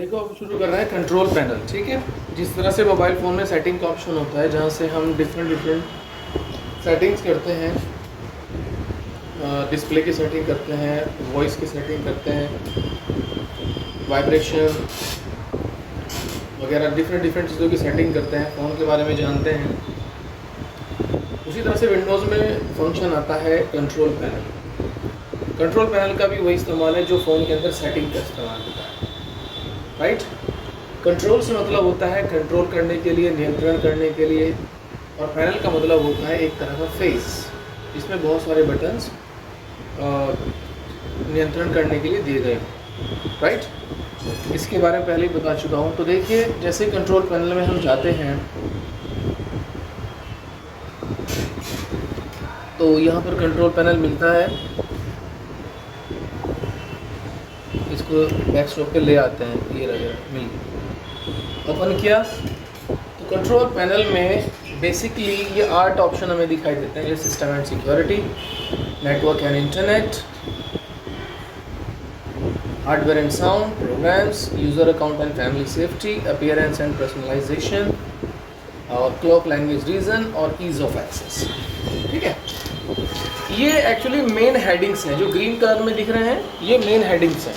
देखो अब शुरू कर रहे हैं कंट्रोल पैनल। ठीक है, जिस तरह से मोबाइल फ़ोन में सेटिंग का ऑप्शन होता है जहाँ से हम डिफरेंट सेटिंग्स करते हैं, डिस्प्ले की सेटिंग करते हैं, वॉइस की सेटिंग करते हैं, वाइब्रेशन वगैरह डिफरेंट चीज़ों की सेटिंग करते हैं, फ़ोन के बारे में जानते हैं। उसी तरह से विंडोज़ में फंक्शन आता है कंट्रोल पैनल। कंट्रोल पैनल का भी वही इस्तेमाल है जो फ़ोन के अंदर सेटिंग का इस्तेमाल होता है। राइट, कंट्रोल से मतलब होता है कंट्रोल करने के लिए, नियंत्रण करने के लिए, और पैनल का मतलब होता है एक तरह का फेस, इसमें बहुत सारे बटन्स नियंत्रण करने के लिए दिए गए हैं। राइट, इसके बारे में पहले ही बता चुका हूँ। तो देखिए, जैसे कंट्रोल पैनल में हम जाते हैं तो यहाँ पर कंट्रोल पैनल मिलता है, इसको डेस्कटॉप पे ले आते हैं, ये रहा मिल गया, ओपन किया तो कंट्रोल पैनल में बेसिकली ये 8 ऑप्शन हमें दिखाई देते हैं। ये system and security, network and internet, hardware and sound, programs, user account and family safety, appearance and personalization, और क्लॉक लैंग्वेज रीजन, और ईज ऑफ एक्सेस। ठीक है, ये एक्चुअली मेन हेडिंग्स हैं जो ग्रीन कलर में दिख रहे हैं, ये मेन हेडिंग्स हैं,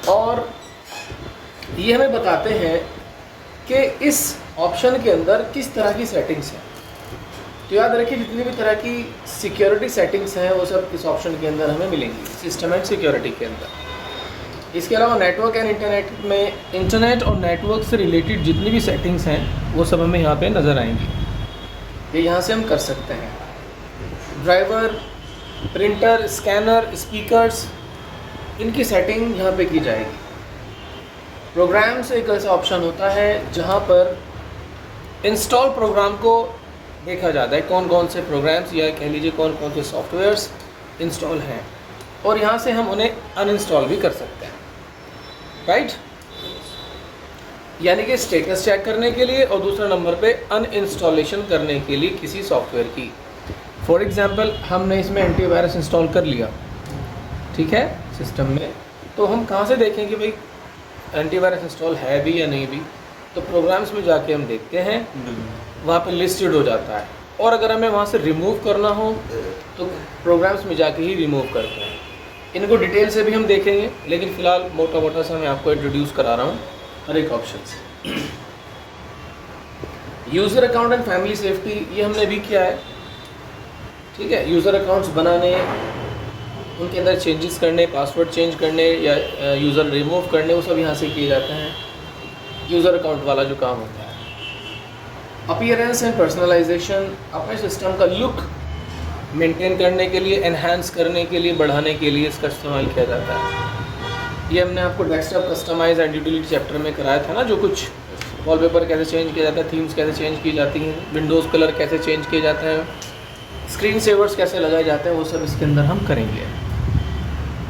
और ये हमें बताते हैं कि इस ऑप्शन के अंदर किस तरह की सेटिंग्स हैं। तो याद रखिए, जितनी भी तरह की सिक्योरिटी सेटिंग्स हैं वो सब इस ऑप्शन के अंदर हमें मिलेंगी, सिस्टम एंड सिक्योरिटी के अंदर। इसके अलावा नेटवर्क एंड इंटरनेट में इंटरनेट और नेटवर्क से रिलेटेड जितनी भी सेटिंग्स हैं वो सब हमें यहाँ पे नज़र आएंगी, ये यहाँ से हम कर सकते हैं। ड्राइवर, प्रिंटर, स्कैनर, स्पीकर्स, इनकी सेटिंग यहाँ पे की जाएगी। प्रोग्राम्स एक ऐसा ऑप्शन होता है जहाँ पर इंस्टॉल प्रोग्राम को देखा जाता है, कौन कौन से प्रोग्राम्स या कह लीजिए कौन कौन से सॉफ्टवेयर्स इंस्टॉल हैं, और यहाँ से हम उन्हें अनइंस्टॉल भी कर सकते हैं। राइट, यानी कि स्टेटस चेक करने के लिए, और दूसरे नंबर पे अनइंस्टॉलेशन करने के लिए किसी सॉफ्टवेयर की। फॉर एग्जांपल, हमने इसमें एंटीवायरस इंस्टॉल कर लिया, ठीक है, सिस्टम में, तो हम कहाँ से देखें कि भाई एंटीवायरस इंस्टॉल है भी या नहीं भी? तो प्रोग्राम्स में जाके हम देखते हैं, वहाँ पे लिस्टेड हो जाता है, और अगर हमें वहाँ से रिमूव करना हो तो प्रोग्राम्स में जाके ही रिमूव करते हैं। इनको डिटेल से भी हम देखेंगे, लेकिन फ़िलहाल मोटा मोटा सा मैं आपको इंट्रोड्यूस करा रहा हूँ हर एक ऑप्शन से। User account and family safety, ये हमने भी किया है। ठीक है, यूज़र अकाउंट्स बनाने, उनके अंदर चेंजेस करने, पासवर्ड चेंज करने या यूज़र रिमूव करने, वो सब यहाँ से किए जाते हैं, यूज़र अकाउंट वाला जो काम होता है। अपीयरेंस एंड पर्सनलाइजेशन, अपने सिस्टम का लुक मेंटेन करने के लिए, एनहांस करने के लिए, बढ़ाने के लिए इसका इस्तेमाल किया जाता है। ये हमने आपको desktop customize and utility chapter में कराया था ना, जो कुछ वॉलपेपर कैसे चेंज किया जाता है, थीम्स कैसे चेंज की जाती हैं, विंडोज़ कलर कैसे चेंज किए जाते हैं, स्क्रीन सेवर्स कैसे लगाए जाते हैं, वो सब इसके अंदर हम करेंगे।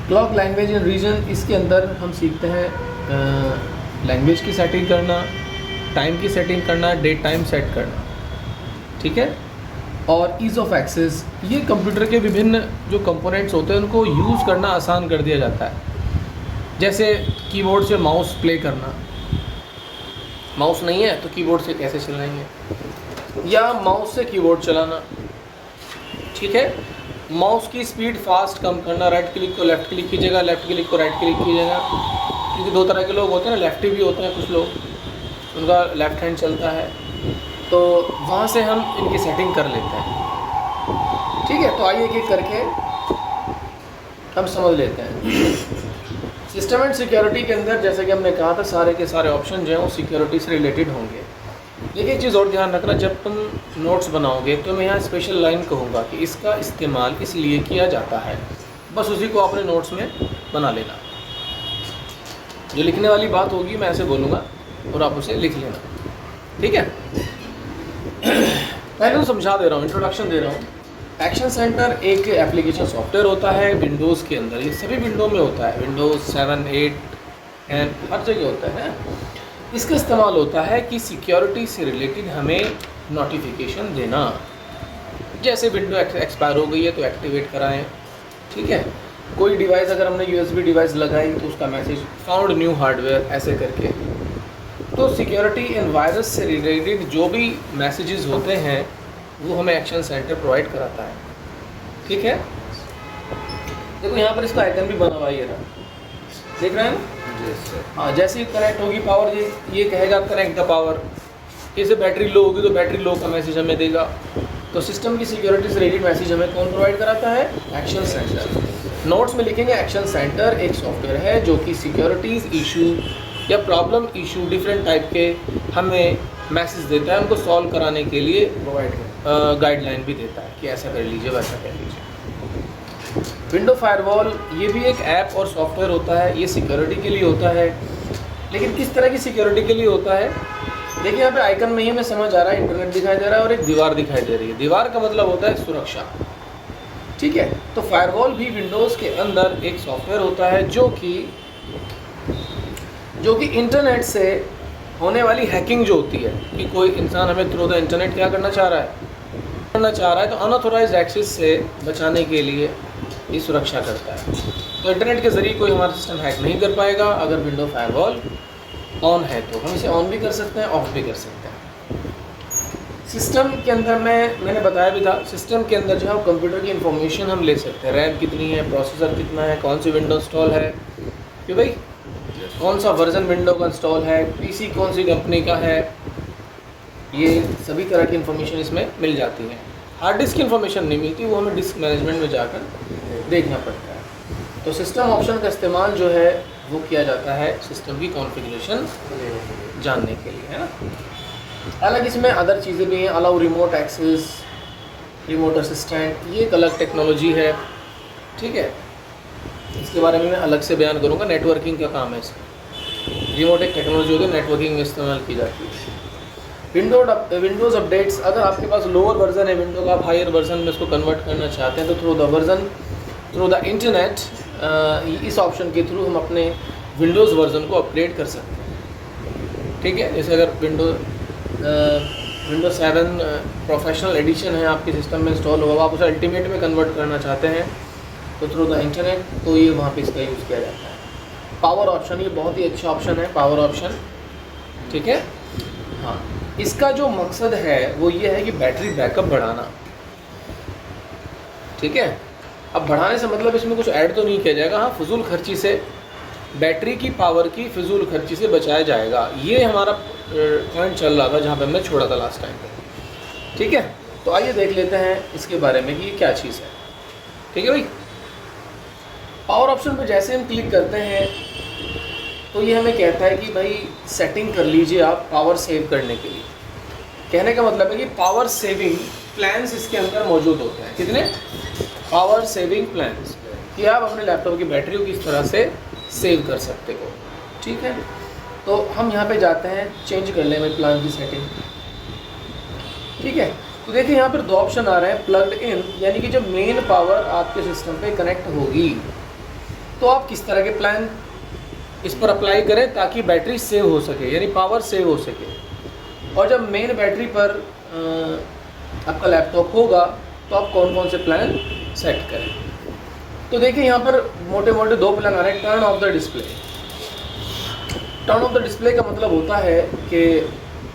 क्लॉक लैंग्वेज एंड रीजन, इसके अंदर हम सीखते हैं लैंग्वेज की सेटिंग करना, टाइम की सेटिंग करना, डेट टाइम सेट करना। ठीक है, और ईज़ ऑफ एक्सेस, ये कंप्यूटर के विभिन्न जो कंपोनेंट्स होते हैं उनको यूज़ करना आसान कर दिया जाता है। जैसे कीबोर्ड से माउस प्ले करना, माउस नहीं है तो कीबोर्ड से कैसे चलाएंगे, या माउस से कीबोर्ड चलाना। ठीक है, माउस की स्पीड फास्ट कम करना, राइट क्लिक को लेफ़्ट क्लिक कीजिएगा, लेफ़्ट क्लिक को राइट क्लिक कीजिएगा, क्योंकि दो तरह के लोग होते हैं ना, लेफ्टी भी होते हैं कुछ लोग, उनका लेफ़्ट हैंड चलता है, तो वहाँ से हम इनकी सेटिंग कर लेते हैं। ठीक है, तो आइए एक एक करके हम समझ लेते हैं। सिस्टम एंड सिक्योरिटी के अंदर जैसे कि हमने कहा था, सारे के सारे ऑप्शन जो हैं वो सिक्योरिटी से रिलेटेड होंगे। लेकिन एक चीज़ और ध्यान रखना, जब तुम नोट्स बनाओगे तो मैं यहाँ स्पेशल लाइन कहूँगा कि इसका इस्तेमाल इसलिए किया जाता है, बस उसी को अपने नोट्स में बना लेना। जो लिखने वाली बात होगी मैं ऐसे बोलूँगा और आप उसे लिख लेना। ठीक है, पहले तो समझा दे रहा हूँ, इंट्रोडक्शन दे रहा हूँ। एक्शन सेंटर एक एप्लीकेशन सॉफ्टवेयर होता है विंडोज़ के अंदर, ये सभी विंडो में होता है, विंडोज़ 7, 8 एंड हर जगह होता है ना। इसका इस्तेमाल होता है कि सिक्योरिटी से रिलेटेड हमें नोटिफिकेशन देना, जैसे विंडो एक्सपायर हो गई है तो एक्टिवेट कराएं, ठीक है, कोई डिवाइस अगर हमने USB डिवाइस लगाई तो उसका मैसेज फाउंड न्यू हार्डवेयर ऐसे करके। तो सिक्योरिटी एंड वायरस से रिलेटेड जो भी मैसेजेस होते हैं वो हमें एक्शन सेंटर प्रोवाइड कराता है। ठीक है, देखो यहाँ पर इसका आइकन भी बना हुआ है, ये रहा, देख रहे हैं ना। हाँ, जैसे ही कनेक्ट होगी पावर, ये कहेगा कनेक्ट द पावर। जैसे बैटरी लो होगी तो बैटरी लो का मैसेज हमें देगा। तो सिस्टम की सिक्योरिटी से रिलेटेड मैसेज हमें कौन प्रोवाइड कराता है? Action centre. नोट्स में लिखेंगे एक्शन सेंटर एक सॉफ्टवेयर है जो कि सिक्योरिटीज़ इशू या प्रॉब्लम इशू डिफरेंट टाइप के हमें मैसेज देता है, उनको सॉल्व कराने के लिए प्रोवाइड गाइडलाइन भी देता है कि ऐसा कर लीजिए वैसा कर लीजिए। विंडो फायरवॉल ये भी एक ऐप और सॉफ्टवेयर होता है, ये सिक्योरिटी के लिए होता है। लेकिन किस तरह की सिक्योरिटी के लिए होता है? देखिए यहाँ पे आइकन में ही हमें समझ आ रहा है, इंटरनेट दिखाई दे रहा है और एक दीवार दिखाई दे रही है। दीवार का मतलब होता है सुरक्षा। ठीक है, तो फायरवॉल भी विंडोज़ के अंदर एक सॉफ्टवेयर होता है जो कि इंटरनेट से होने वाली हैकिंग जो होती है कि कोई इंसान हमें थ्रू द इंटरनेट क्या करना चाह रहा है तो अनऑथोराइज्ड एक्सेस से बचाने के लिए ये सुरक्षा करता है। तो इंटरनेट के ज़रिए कोई हमारा सिस्टम हैक नहीं कर पाएगा अगर विंडो फायरवॉल ऑन है। तो हम इसे ऑन भी कर सकते हैं, ऑफ भी कर सकते हैं। सिस्टम के अंदर मैंने बताया भी था, सिस्टम के अंदर जो है कंप्यूटर की इंफॉर्मेशन हम ले सकते हैं। रैम कितनी है, प्रोसेसर कितना है, कौन सी विंडो इंस्टॉल है, कि भाई कौन सा वर्जन विंडो का इंस्टॉल है, पीसी कौन सी कंपनी का है, ये सभी तरह की इन्फॉर्मेशन इसमें मिल जाती है। हार्ड डिस्क की इन्फॉर्मेशन नहीं मिलती, वो हमें डिस्क मैनेजमेंट में जाकर देखना पड़ता है। तो सिस्टम ऑप्शन का इस्तेमाल जो है वो किया जाता है सिस्टम की कॉन्फ़िगरेशन जानने के लिए, है ना। हालांकि इसमें अदर चीज़ें भी हैं, allow remote access, remote assistant, ये एक अलग टेक्नोलॉजी है। ठीक है, इसके बारे में मैं अलग से बयान करूँगा। नेटवर्किंग का काम है इसमें। रिमोट एक टेक्नोलॉजी होती है, नेटवर्किंग में इस्तेमाल की जाती है। विंडोज़ अपडेट्स, अगर आपके पास लोअर वर्जन है विंडो का, आप हायर वर्जन में इसको कन्वर्ट करना चाहते हैं तो थ्रू द इंटरनेट इस ऑप्शन के थ्रू हम अपने विंडोज़ वर्जन को अपडेट कर सकते हैं। ठीक है, जैसे अगर विंडोज 7 प्रोफेशनल एडिशन है आपके सिस्टम में इंस्टॉल हुआ, आप उसे अल्टीमेट में कन्वर्ट करना चाहते हैं तो थ्रू द इंटरनेट, तो ये वहाँ पे इसका यूज़ किया जाता है। पावर ऑप्शन, ये बहुत ही अच्छा ऑप्शन है, पावर ऑप्शन। ठीक है, हाँ, इसका जो मकसद है वो ये है कि बैटरी बैकअप बढ़ाना। ठीक है, अब बढ़ाने से मतलब इसमें कुछ ऐड तो नहीं किया जाएगा, हाँ फजूल खर्ची से, बैटरी की पावर की फिजूल खर्ची से बचाया जाएगा। ये हमारा पॉइंट चल रहा था जहाँ पे हमने छोड़ा था लास्ट टाइम पे। ठीक है, तो आइए देख लेते हैं इसके बारे में कि ये क्या चीज़ है। ठीक है भाई, पावर ऑप्शन पे जैसे हम क्लिक करते हैं तो ये हमें कहता है कि भाई सेटिंग कर लीजिए आप पावर सेव करने के लिए। कहने का मतलब है कि पावर सेविंग प्लान्स इसके अंदर मौजूद होते हैं। कितने? पावर सेविंग प्लान्स, कि आप अपने लैपटॉप की बैटरी को किस तरह से सेव कर सकते हो। ठीक है, तो हम यहाँ पे जाते हैं, चेंज कर लें भाई प्लान की सेटिंग। ठीक है, तो देखिए यहाँ पर दो ऑप्शन आ रहे हैं। प्लग्ड इन, यानी कि जब मेन पावर आपके सिस्टम पे कनेक्ट होगी तो आप किस तरह के प्लान इस पर अप्लाई करें ताकि बैटरी सेव हो सके, यानी पावर सेव हो सके। और जब मेन बैटरी पर आपका लैपटॉप होगा तो आप कौन कौन से प्लान सेट करें। तो देखिए यहाँ पर मोटे मोटे दो प्लान आ रहे हैं। Turn off the display. Turn off the display का मतलब होता है कि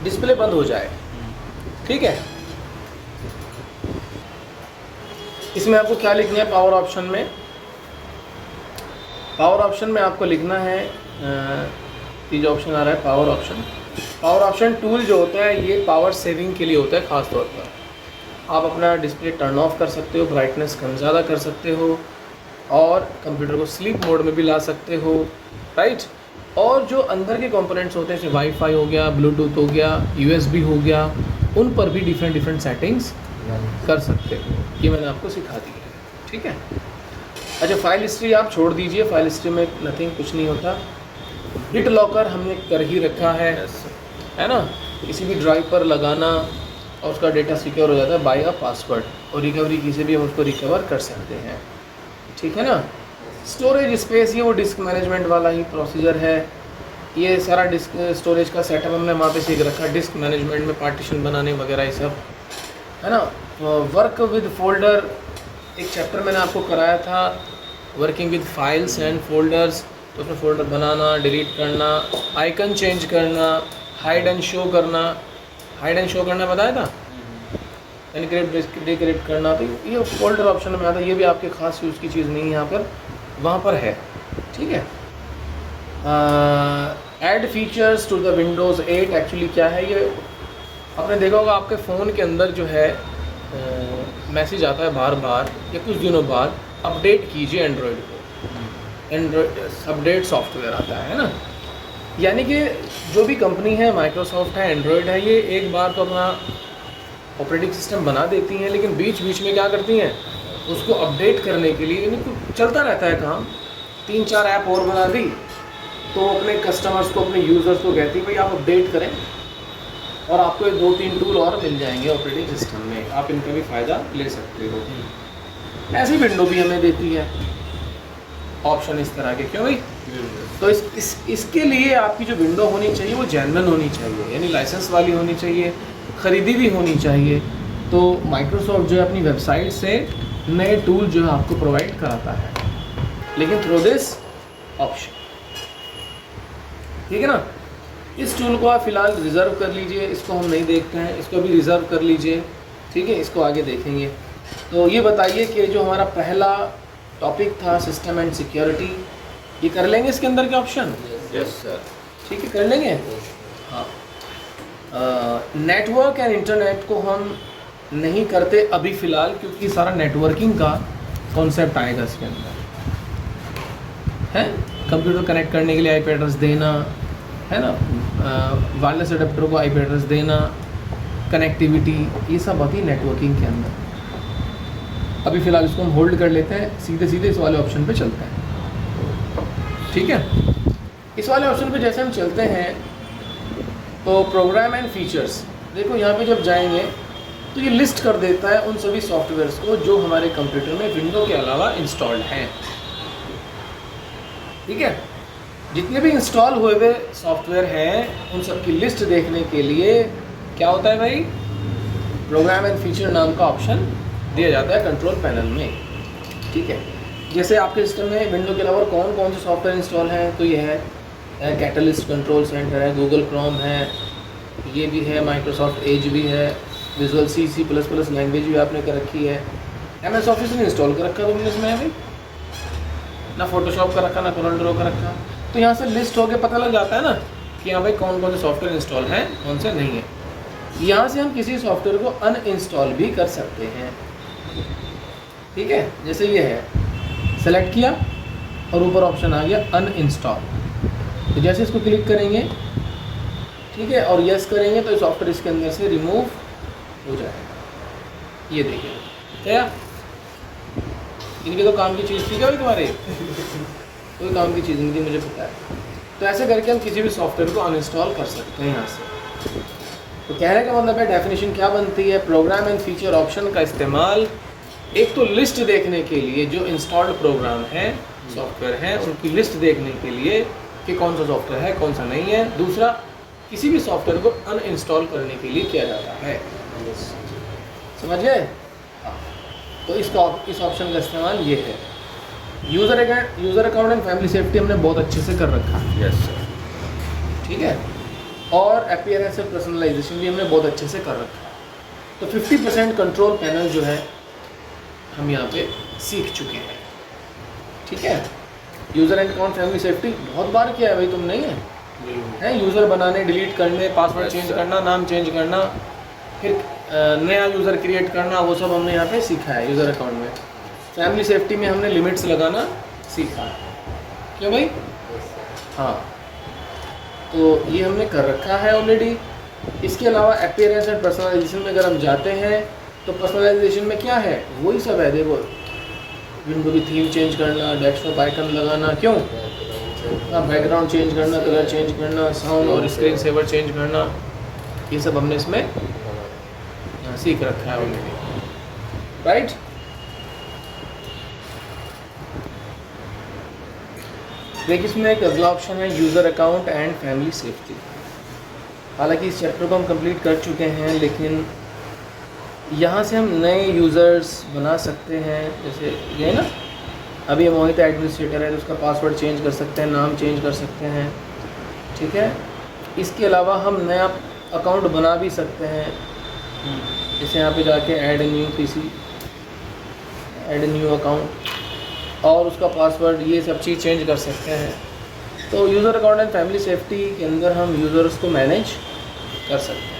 डिस्प्ले बंद हो जाए। ठीक है, इसमें आपको क्या लिखना है? पावर ऑप्शन में, पावर ऑप्शन में आपको लिखना है, ये जो ऑप्शन आ रहा है power option, power option tool जो होता है ये पावर सेविंग के लिए होता है। ख़ास तौर पर आप अपना डिस्प्ले टर्न ऑफ कर सकते हो, ब्राइटनेस कम ज़्यादा कर सकते हो और कंप्यूटर को स्लीप मोड में भी ला सकते हो, राइट। और जो अंदर के कंपोनेंट्स होते हैं जैसे वाईफाई हो गया, ब्लूटूथ हो गया, यूएसबी हो गया, उन पर भी डिफरेंट सेटिंग्स कर सकते हो। ये मैंने आपको सिखा दी है। ठीक है, अच्छा फाइल हिस्ट्री आप छोड़ दीजिए, फाइल हिस्ट्री में नथिंग, कुछ नहीं होता। बिट लॉकर हमने कर ही रखा है ना, किसी भी ड्राइव पर लगाना और उसका डेटा सिक्योर हो जाता है बाय अ पासवर्ड, और रिकवरी की से भी हम उसको रिकवर कर सकते हैं। ठीक है ना। स्टोरेज स्पेस, ये वो डिस्क मैनेजमेंट वाला ही प्रोसीजर है। ये सारा डिस्क स्टोरेज का सेटअप हमने वहाँ पे सीख रखा है, डिस्क मैनेजमेंट में पार्टीशन बनाने वगैरह ये सब, है ना। वर्क विद फोल्डर एक चैप्टर मैंने आपको कराया था, working with files and folders, तो उसमें फोल्डर बनाना, डिलीट करना, आइकन चेंज करना, हाइड एंड शो करना। हाइड एंड शो करना बताया था, एनक्रिप्ट डिक्रिप्ट करना। तो ये फोल्डर ऑप्शन में आता है, ये भी आपके खास यूज़ की चीज़ नहीं है यहाँ पर, वहाँ पर है। ठीक है। Add features to the Windows 8 actually क्या है, ये आपने देखा होगा आपके फ़ोन के अंदर जो है मैसेज आता है बार बार या कुछ दिनों बाद, अपडेट कीजिए एंड्रॉयड को। एंड्रॉयड अपडेट सॉफ्टवेयर आता है ना, यानी कि जो भी कंपनी है, माइक्रोसॉफ्ट है, एंड्रॉयड है, ये एक बार तो अपना ऑपरेटिंग सिस्टम बना देती हैं, लेकिन बीच बीच में क्या करती हैं, उसको अपडेट करने के लिए, यानी चलता रहता है काम। 3-4 ऐप और बना दी तो अपने कस्टमर्स को, अपने यूज़र्स को कहती है भाई आप अपडेट करें, और आपको ये 2-3 टूल और मिल जाएंगे ऑपरेटिंग सिस्टम में, आप इनका भी फ़ायदा ले सकते हो। ऐसी विंडो भी हमें देती है ऑप्शन इस तरह के, क्यों भाई? तो इसके लिए आपकी जो विंडो होनी चाहिए वो जेन्युइन होनी चाहिए, यानी लाइसेंस वाली होनी चाहिए, ख़रीदी भी होनी चाहिए। तो माइक्रोसॉफ्ट जो है अपनी वेबसाइट से नए टूल जो है आपको प्रोवाइड कराता है, लेकिन थ्रू दिस ऑप्शन। ठीक है ना। इस टूल को आप फ़िलहाल रिज़र्व कर लीजिए, इसको हम नहीं देखते हैं, इसको भी रिज़र्व कर लीजिए। ठीक है, इसको आगे देखेंगे। तो ये बताइए कि जो हमारा पहला टॉपिक था सिस्टम एंड सिक्योरिटी, ये कर लेंगे इसके अंदर के ऑप्शन? Yes sir. ठीक है, कर लेंगे। हाँ, नेटवर्क एंड इंटरनेट को हम नहीं करते अभी फ़िलहाल, क्योंकि सारा नेटवर्किंग का कॉन्सेप्ट आएगा इसके अंदर, है। कंप्यूटर कनेक्ट करने के लिए आईपी एड्रेस देना, है ना, वायरलेस अडेप्टर को आईपी एड्रेस देना, कनेक्टिविटी, ये सब आती है नेटवर्किंग के अंदर। अभी फ़िलहाल इसको हम होल्ड कर लेते हैं, सीधे सीधे इस वाले ऑप्शन पे चलते हैं। ठीक है, इस वाले ऑप्शन पे जैसे हम चलते हैं तो प्रोग्राम एंड फीचर्स, देखो यहाँ पे जब जाएंगे तो ये लिस्ट कर देता है उन सभी सॉफ्टवेयर्स को जो हमारे कंप्यूटर में विंडो के अलावा इंस्टॉल्ड हैं। ठीक है, जितने भी इंस्टॉल हुए हुए सॉफ्टवेयर हैं उन सब की लिस्ट देखने के लिए क्या होता है भाई, प्रोग्राम एंड फीचर नाम का ऑप्शन दिया जाता है कंट्रोल पैनल में। ठीक है, जैसे आपके सिस्टम में विंडो के अलावा कौन कौन से सॉफ्टवेयर इंस्टॉल हैं, तो ये है कैटलिस्ट कंट्रोल सेंटर है, गूगल क्रोम है, ये भी है, माइक्रोसॉफ्ट एज भी है, विजुअल C++ लैंग्वेज भी आपने कर रखी है, MS ऑफिस नहीं इंस्टॉल कर रखा तुमने इसमें अभी ना, फोटोशॉप का रखा ना CorelDRAW का रखा। तो यहाँ से लिस्ट होके पता लग जाता है ना कि हाँ भाई कौन कौन से सॉफ्टवेयर इंस्टॉल हैं, कौन से नहीं है। यहाँ से हम किसी सॉफ्टवेयर को अनइंस्टॉल भी कर सकते हैं। ठीक है, जैसे ये है, सेलेक्ट किया और ऊपर ऑप्शन आ गया अनइंस्टॉल, तो जैसे इसको क्लिक करेंगे, ठीक है, और यस करेंगे तो सॉफ्टवेयर इसके अंदर से रिमूव हो जाएगा। ये देखिए क्या, इनके तो काम की चीज़ थी क्या भाई तुम्हारे? कोई काम की चीज़ नहीं थी, मुझे पता है। तो ऐसे करके हम किसी भी सॉफ्टवेयर को अनइंस्टॉल कर सकते हैं यहाँ से। तो कहने का मतलब है, डेफिनेशन क्या बनती है, प्रोग्राम एंड फीचर ऑप्शन का इस्तेमाल एक तो लिस्ट देखने के लिए, जो इंस्टॉल्ड प्रोग्राम हैं, सॉफ्टवेयर हैं, उनकी लिस्ट देखने के लिए कि कौन सा सॉफ्टवेयर है, कौन सा नहीं है। दूसरा, किसी भी सॉफ्टवेयर को अनइंस्टॉल करने के लिए किया जाता है। समझ गए? तो इस ऑप्शन का इस्तेमाल ये है। User account and family safety हमने बहुत अच्छे से कर रखा है। Yes sir. ठीक है, और अपीयरेंस एंड पर्सनलाइजेशन भी हमने बहुत अच्छे से कर रखा है। तो 50% कंट्रोल पैनल जो है हम यहाँ पे सीख चुके हैं। ठीक है, user and account family safety बहुत बार किया है भाई, तुम नहीं है? यूज़र बनाने, डिलीट करने, पासवर्ड चेंज करना, नाम चेंज करना, फिर नया यूज़र क्रिएट करना, वो सब हमने यहाँ पे सीखा है यूज़र अकाउंट में। फैमिली सेफ्टी में हमने लिमिट्स लगाना सीखा है, क्यों भाई? हाँ, तो ये हमने कर रखा है ऑलरेडी। इसके अलावा अपीयरेंस एंड पर्सनलाइजेशन में अगर हम जाते हैं तो पर्सनलाइजेशन में क्या है, वही सब है। देखो, विंडो की थीम चेंज करना, डेस्कटॉप आइकन लगाना, क्यों, बैकग्राउंड चेंज करना, कलर चेंज करना, साउंड और स्क्रीन सेवर चेंज करना, ये सब हमने इसमें सीख रखा है ऑलरेडी, राइट? देखिए, इसमें एक अगला ऑप्शन है user account and family safety. हालांकि इस चैप्टर को हम कंप्लीट कर चुके हैं, लेकिन यहाँ से हम नए यूज़र्स बना सकते हैं। जैसे ये ना, अभी ये मोहित एडमिनिस्ट्रेटर है तो उसका पासवर्ड चेंज कर सकते हैं, नाम चेंज कर सकते हैं, ठीक है। इसके अलावा हम नया अकाउंट बना भी सकते हैं, जैसे यहाँ पे जाके add new PC, add new account, और उसका पासवर्ड, ये सब चीज़ चेंज कर सकते हैं। तो user account and family safety के अंदर हम यूज़र्स को मैनेज कर सकते हैं।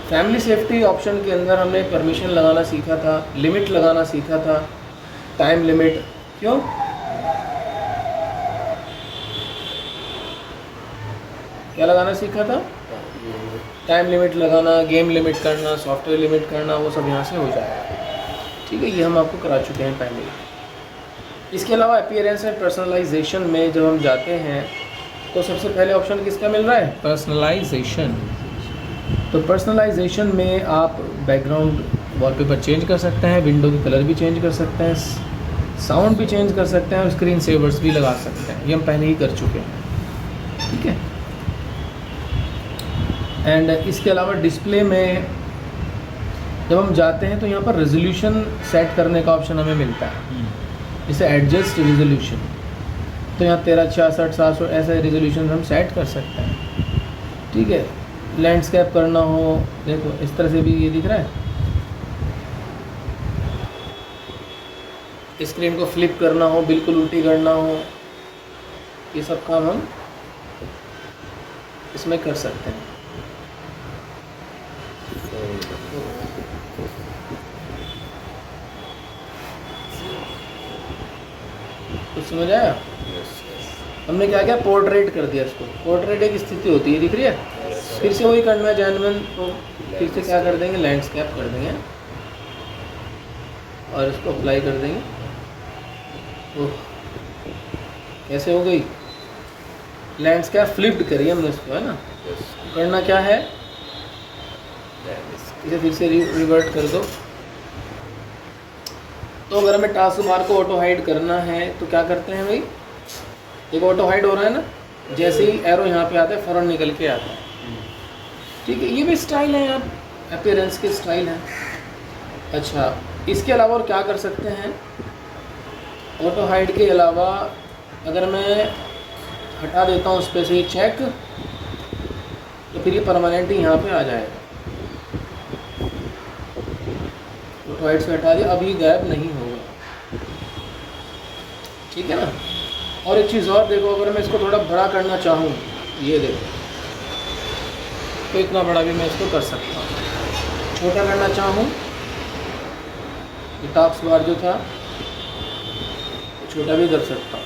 फैमिली सेफ्टी ऑप्शन के अंदर हमने परमिशन लगाना सीखा था, लिमिट लगाना सीखा था, टाइम लिमिट, क्यों? क्या लगाना सीखा था? टाइम लिमिट लगाना, गेम लिमिट करना, सॉफ्टवेयर लिमिट करना, वो सब यहाँ से हो जाएगा, ठीक है। ये हम आपको करा चुके हैं पहले। इसके अलावा अपीयरेंस एंड पर्सनलाइजेशन में जब हम जाते हैं तो सबसे पहले ऑप्शन किसका मिल रहा है? पर्सनलाइजेशन। तो पर्सनलाइजेशन में आप बैकग्राउंड वॉलपेपर चेंज कर सकते हैं, विंडो की कलर भी चेंज कर सकते हैं, साउंड भी चेंज कर सकते हैं और स्क्रीन सेवर्स भी लगा सकते हैं। ये हम पहले ही कर चुके हैं, ठीक है। एंड इसके अलावा डिस्प्ले में जब हम जाते हैं तो यहाँ पर रेजोल्यूशन सेट करने का ऑप्शन हमें मिलता है, जैसे एडजस्ट रेजोल्यूशन। तो यहाँ 1366 700 ऐसे रेजोल्यूशन हम सेट कर सकते हैं, ठीक है। लैंडस्केप करना हो, देखो इस तरह से भी ये दिख रहा है, स्क्रीन को फ्लिप करना हो, बिल्कुल उल्टी करना हो, ये सब काम हम इसमें कर सकते हैं। कुछ समझ आया? हमने क्या किया, पोर्ट्रेट कर दिया इसको। पोर्ट्रेट एक स्थिति होती है, दिख रही है। फिर से वही करना है जैनवन, तो फिर से क्या कर देंगे, लैंडस्केप कर देंगे और इसको अप्लाई कर देंगे। ओह, कैसे हो गई? लैंडस्केप फ्लिप्ड करिए हमने इसको, है ना। करना क्या है, इसे फिर से रिवर्ट कर दो। तो अगर हमें टास्क बार को ऑटो हाइड करना है तो क्या करते हैं भाई, देखो ऑटो हाइड हो रहा है ना, जैसे ही एरो यहाँ पे आता है फ़ौरन निकल के आता है, ठीक है। ये भी स्टाइल है, आप अपीयरेंस के स्टाइल हैं। अच्छा, इसके अलावा और क्या कर सकते हैं, ऑटो हाइड के अलावा अगर मैं हटा देता हूँ उस पर से चेक, तो फिर ये परमानेंट ही यहाँ पे आ जाएगा। ऑटो हाइड से हटा दिया, अभी गायब नहीं होगा, ठीक है ना। और एक चीज़ और देखो, अगर मैं इसको थोड़ा बड़ा करना चाहूँ, ये देखो, तो इतना बड़ा भी मैं इसको कर सकता हूँ। छोटा करना चाहूँ, ये टास्क बार जो था छोटा भी कर सकता हूँ।